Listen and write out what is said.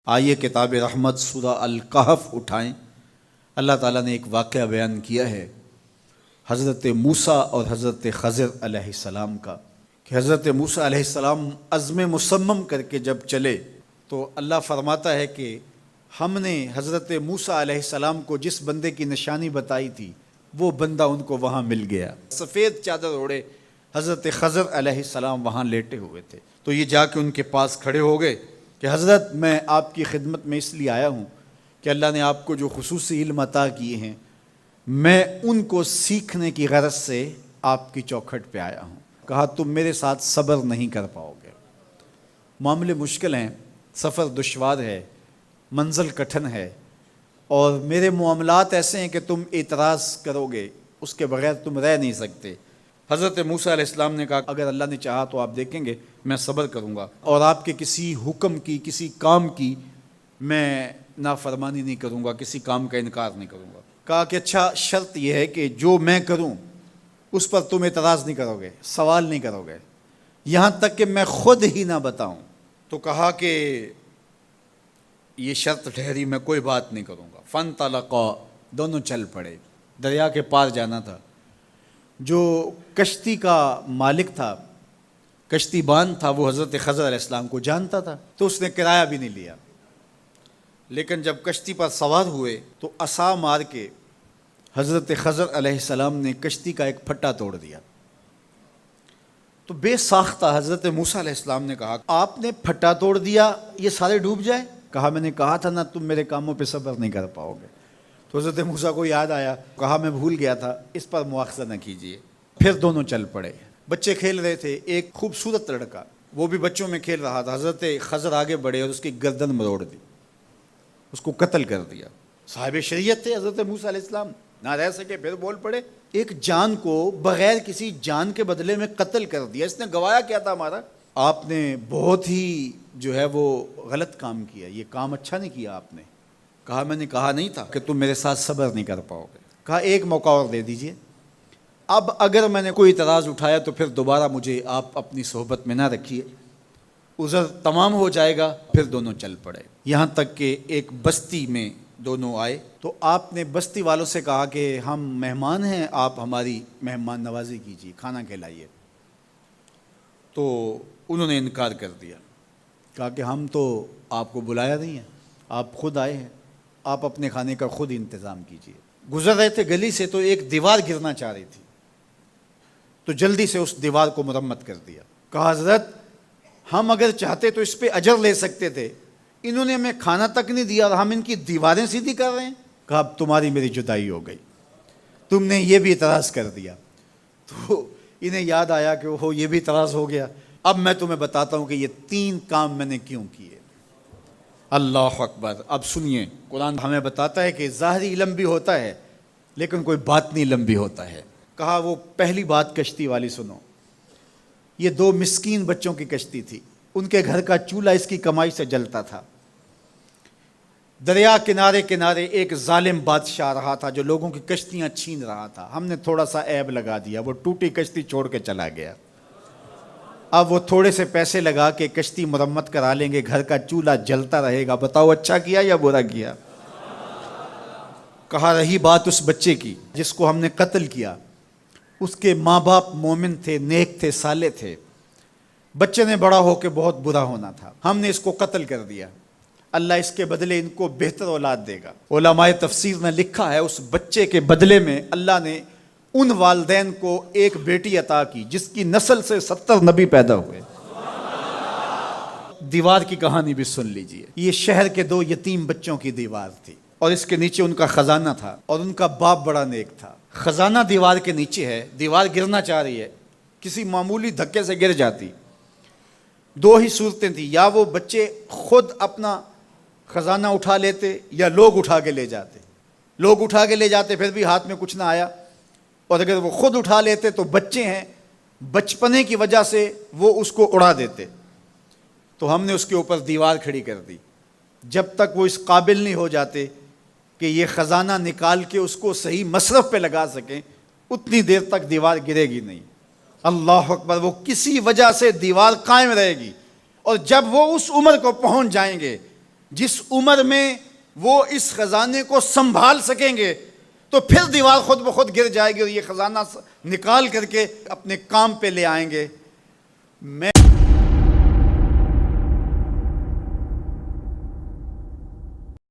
آئیے کتاب رحمت سورہ الکہف اٹھائیں۔ اللہ تعالیٰ نے ایک واقعہ بیان کیا ہے حضرت موسیٰ اور حضرت خضر علیہ السلام کا، کہ حضرت موسیٰ علیہ السلام عزم مصمم کر کے جب چلے تو اللہ فرماتا ہے کہ ہم نے حضرت موسیٰ علیہ السلام کو جس بندے کی نشانی بتائی تھی وہ بندہ ان کو وہاں مل گیا۔ سفید چادر اوڑے حضرت خضر علیہ السلام وہاں لیٹے ہوئے تھے، تو یہ جا کے ان کے پاس کھڑے ہو گئے کہ حضرت میں آپ کی خدمت میں اس لیے آیا ہوں کہ اللہ نے آپ کو جو خصوصی علم عطا کیے ہیں میں ان کو سیکھنے کی غرض سے آپ کی چوکھٹ پہ آیا ہوں۔ کہا تم میرے ساتھ صبر نہیں کر پاؤ گے، معاملے مشکل ہیں، سفر دشوار ہے، منزل کٹھن ہے، اور میرے معاملات ایسے ہیں کہ تم اعتراض کرو گے اس کے بغیر تم رہ نہیں سکتے۔ حضرت موسیٰ علیہ السلام نے کہا اگر اللہ نے چاہا تو آپ دیکھیں گے میں صبر کروں گا اور آپ کے کسی حکم کی کسی کام کی میں نافرمانی نہیں کروں گا، کسی کام کا انکار نہیں کروں گا۔ کہا کہ اچھا شرط یہ ہے کہ جو میں کروں اس پر تم اعتراض نہیں کرو گے، سوال نہیں کرو گے، یہاں تک کہ میں خود ہی نہ بتاؤں۔ تو کہا کہ یہ شرط ٹھہری، میں کوئی بات نہیں کروں گا۔ فانطلقا، دونوں چل پڑے، دریا کے پار جانا تھا۔ جو کشتی کا مالک تھا، کشتی بان تھا، وہ حضرت خضر علیہ السلام کو جانتا تھا تو اس نے کرایہ بھی نہیں لیا، لیکن جب کشتی پر سوار ہوئے تو عصا مار کے حضرت خضر علیہ السلام نے کشتی کا ایک پھٹا توڑ دیا۔ تو بے ساختہ حضرت موسیٰ علیہ السلام نے کہا آپ نے پھٹا توڑ دیا، یہ سارے ڈوب جائے؟ کہا میں نے کہا تھا نا تم میرے کاموں پہ صبر نہیں کر پاؤ گے۔ تو حضرت موسیٰ کو یاد آیا، کہا میں بھول گیا تھا، اس پر مواخذہ نہ کیجیے۔ پھر دونوں چل پڑے، بچے کھیل رہے تھے، ایک خوبصورت لڑکا وہ بھی بچوں میں کھیل رہا تھا۔ حضرت خضر آگے بڑھے اور اس کی گردن مروڑ دی، اس کو قتل کر دیا۔ صاحب شریعت تھے حضرت موسیٰ علیہ السلام، نہ رہ سکے، پھر بول پڑے ایک جان کو بغیر کسی جان کے بدلے میں قتل کر دیا، اس نے گوایا کیا تھا ہمارا؟ آپ نے بہت ہی جو ہے وہ غلط کام کیا، یہ کام اچھا نہیں کیا آپ نے۔ کہا میں نے کہا نہیں تھا کہ تم میرے ساتھ صبر نہیں کر پاؤ گے۔ کہا ایک موقع اور دے دیجئے، اب اگر میں نے کوئی اعتراض اٹھایا تو پھر دوبارہ مجھے آپ اپنی صحبت میں نہ رکھیے، عذر تمام ہو جائے گا۔ پھر دونوں چل پڑے، یہاں تک کہ ایک بستی میں دونوں آئے تو آپ نے بستی والوں سے کہا کہ ہم مہمان ہیں، آپ ہماری مہمان نوازی کیجیے، کھانا کھلائیے۔ تو انہوں نے انکار کر دیا، کہا کہ ہم تو آپ کو بلایا نہیں ہے، آپ خود آئے ہیں، آپ اپنے کھانے کا خود انتظام کیجیے۔ گزر رہے تھے گلی سے تو ایک دیوار گرنا چاہ رہی تھی، تو جلدی سے اس دیوار کو مرمت کر دیا۔ کہا حضرت ہم اگر چاہتے تو اس پہ اجر لے سکتے تھے، انہوں نے ہمیں کھانا تک نہیں دیا اور ہم ان کی دیواریں سیدھی کر رہے ہیں۔ کہا اب تمہاری میری جدائی ہو گئی، تم نے یہ بھی اعتراض کر دیا۔ تو انہیں یاد آیا کہ وہ یہ بھی اعتراض ہو گیا، اب میں تمہیں بتاتا ہوں کہ یہ 3 کام میں نے کیوں کیے۔ اللہ اکبر۔ اب سنیے، قرآن ہمیں بتاتا ہے کہ ظاہری علم بھی ہوتا ہے لیکن کوئی باطنی علم بھی ہوتا ہے۔ کہا وہ پہلی بات کشتی والی سنو، یہ 2 مسکین بچوں کی کشتی تھی، ان کے گھر کا چولہا اس کی کمائی سے جلتا تھا۔ دریا کنارے کنارے ایک ظالم بادشاہ رہا تھا جو لوگوں کی کشتیاں چھین رہا تھا، ہم نے تھوڑا سا عیب لگا دیا، وہ ٹوٹی کشتی چھوڑ کے چلا گیا۔ اب وہ تھوڑے سے پیسے لگا کے کشتی مرمت کرا لیں گے، گھر کا چولہا جلتا رہے گا، بتاؤ اچھا کیا یا برا کیا؟ کہا رہی بات اس بچے کی جس کو ہم نے قتل کیا، اس کے ماں باپ مومن تھے، نیک تھے، صالح تھے، بچے نے بڑا ہو کے بہت برا ہونا تھا، ہم نے اس کو قتل کر دیا، اللہ اس کے بدلے ان کو بہتر اولاد دے گا۔ علماء تفسیر نے لکھا ہے اس بچے کے بدلے میں اللہ نے ان والدین کو ایک بیٹی عطا کی جس کی نسل سے 70 نبی پیدا ہوئے۔ دیوار کی کہانی بھی سن لیجئے، یہ شہر کے 2 یتیم بچوں کی دیوار تھی اور اس کے نیچے ان کا خزانہ تھا اور ان کا باپ بڑا نیک تھا۔ خزانہ دیوار کے نیچے ہے، دیوار گرنا چاہ رہی ہے، کسی معمولی دھکے سے گر جاتی۔ 2 ہی صورتیں تھیں، یا وہ بچے خود اپنا خزانہ اٹھا لیتے یا لوگ اٹھا کے لے جاتے۔ لوگ اٹھا کے لے جاتے پھر بھی ہاتھ میں کچھ نہ آیا، اور اگر وہ خود اٹھا لیتے تو بچے ہیں، بچپنے کی وجہ سے وہ اس کو اڑا دیتے۔ تو ہم نے اس کے اوپر دیوار کھڑی کر دی، جب تک وہ اس قابل نہیں ہو جاتے کہ یہ خزانہ نکال کے اس کو صحیح مصرف پہ لگا سکیں، اتنی دیر تک دیوار گرے گی نہیں۔ اللہ اکبر۔ وہ کسی وجہ سے دیوار قائم رہے گی، اور جب وہ اس عمر کو پہنچ جائیں گے جس عمر میں وہ اس خزانے کو سنبھال سکیں گے تو پھر دیوار خود بخود گر جائے گی اور یہ خزانہ نکال کر کے اپنے کام پہ لے آئیں گے. میں